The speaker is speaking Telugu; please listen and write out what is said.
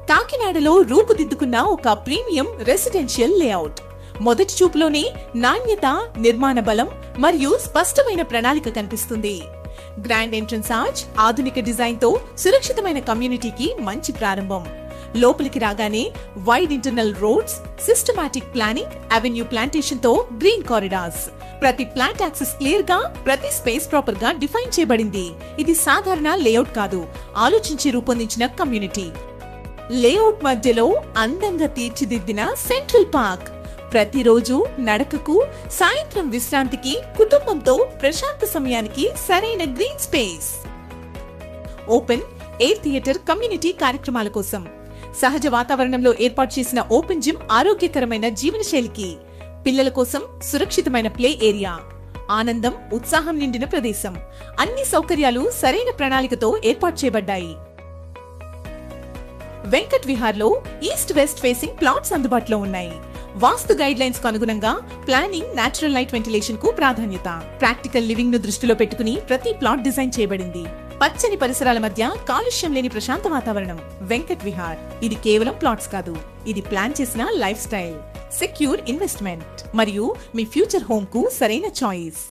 కాకినాడలో రూపుదిద్దుకున్న ఒక ప్రీమియం రెసిడెన్షియల్ లేఅవుట్. మొదటి చూపులోనే నాణ్యత, నిర్మాణ బలం మరియు స్పష్టమైన ప్రణాళిక కనిపిస్తుంది. గ్రాండ్ ఎంట్రన్స్ ఆర్చ్, ఆధునిక డిజైన్ తో సురక్షితమైన కమ్యూనిటీకి మంచి ప్రారంభం. లోపలికి రాగానే wide internal roads, systematic planning, avenue plantation తో గ్రీన్ కారిడార్స్. ప్రతి ప్లాంట్ యాక్సెస్ క్లియర్ గా, ప్రతి స్పేస్ ప్రాపర్ గా డిఫైన్ చేయబడింది. ఇది సాధారణ లేఅవుట్ కాదు, ఆలోచించి రూపొందించిన కమ్యూనిటీ. లేఅవుట్ మధ్యలో అందంగా తీర్చిదిద్దిన సెంట్రల్ పార్క్. ప్రతిరోజు నడకకు, సాయంత్రం విశ్రాంతికి, కుటుంబంతో ప్రశాంత సమయానికి సరైన green space. Open air theatre community కార్యక్రమాల కోసం. సహజ వాతావరణంలో ఏర్పాటు చేసిన ఓపెన్ జిమ్ ఆరోగ్యకరమైన జీవనశైలికి. పిల్లల కోసం సురక్షితమైన ప్లే ఏరియా. ఆనందం, ఉత్సాహం నిండిన ప్రదేశం. అన్ని సౌకర్యాలు సరైన ప్రణాళికతో ఏర్పాటు చేయబడ్డాయి. వెంకట్ విహార్ లో ఈస్ట్ వెస్ట్ ఫేసింగ్ ప్లాట్స్ అందుబాటులో ఉన్నాయి. వాస్తు గైడ్ లైన్స్ కు అనుగుణంగా ప్లానింగ్, నేచురల్ లైట్ వెంటిలేషన్ కు ప్రాధాన్యత. ప్రాక్టికల్ లివింగ్ ను దృష్టిలో పెట్టుకుని ప్రతి ప్లాట్ డిజైన్ చేయబడింది. పచ్చని పరిసరాల మధ్య కాలుష్యం లేని ప్రశాంత వాతావరణం. వెంకట్ విహార్. ఇది కేవలం ప్లాట్స్ కాదు, ఇది ప్లాన్ చేసిన లైఫ్ స్టైల్. సెక్యూర్ ఇన్వెస్ట్మెంట్ మరియు మీ ఫ్యూచర్ హోమ్ కు సరైన చాయిస్.